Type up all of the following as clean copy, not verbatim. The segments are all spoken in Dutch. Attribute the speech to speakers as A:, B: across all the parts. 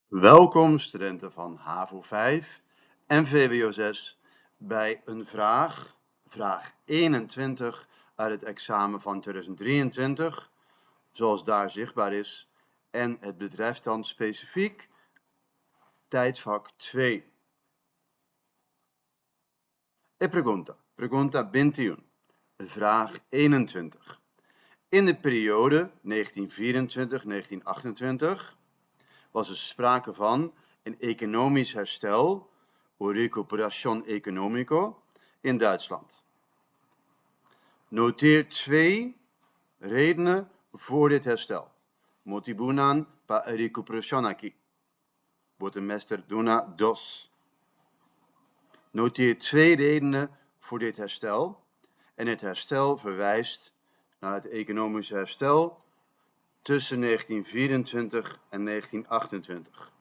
A: Welkom studenten van HAVO 5 en VWO 6 bij een vraag 21 uit het examen van 2023, zoals daar zichtbaar is. En het betreft dan specifiek tijdvak 2. Pergunta 21, vraag 21. In de periode 1924-1928 was er sprake van een economisch herstel, o recuperación económico, in Duitsland. Noteer 2 redenen voor dit herstel. Motibunan pa recuperación aquí. Botemester duna dos. Noteer 2 redenen voor dit herstel. En het herstel verwijst naar het economische herstel tussen 1924 en 1928.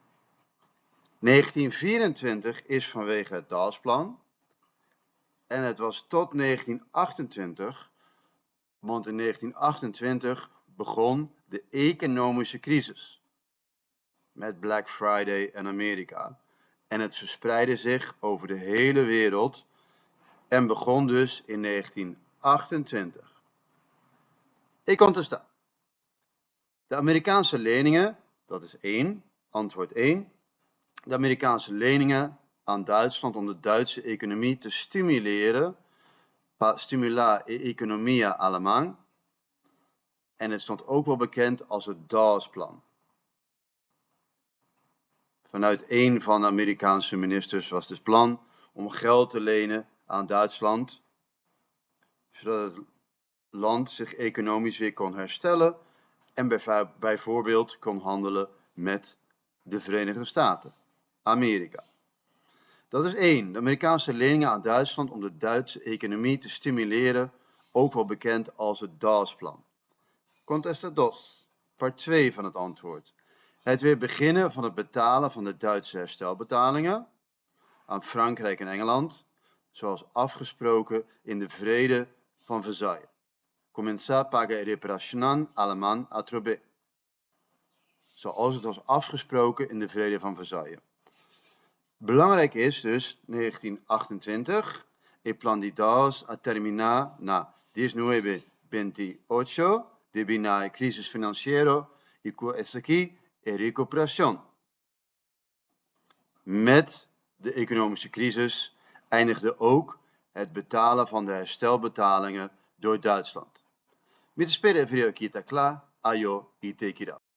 A: 1924 is vanwege het Dawes-plan en het was tot 1928, want in 1928 begon de economische crisis met Black Friday en Amerika en het verspreidde zich over de hele wereld en begon dus in 1928. Ik contesta. De Amerikaanse leningen, dat is 1, antwoord 1. De Amerikaanse leningen aan Duitsland om de Duitse economie te stimuleren, stimular economia allemand. En het stond ook wel bekend als het Dawes-plan. Vanuit een van de Amerikaanse ministers was het plan om geld te lenen aan Duitsland, zodat het land zich economisch weer kon herstellen en bijvoorbeeld kon handelen met de Verenigde Staten, Amerika. Dat is 1. De Amerikaanse leningen aan Duitsland om de Duitse economie te stimuleren, ook wel bekend als het Dawes-plan. Contesta dos, part 2 van het antwoord. Het weer beginnen van het betalen van de Duitse herstelbetalingen aan Frankrijk en Engeland, zoals afgesproken in de Vrede van Versailles. Commença a pagar reparación allemand à Trobe. Zoals het was afgesproken in de Vrede van Versailles. Belangrijk is dus 1928, el plan de Dawes a terminar na 1928 debido a la crisis financiera y con aquí recuperación. Met de economische crisis eindigde ook het betalen van de herstelbetalingen door Duitsland. Met de spelen voor je kita klaar, ayo y te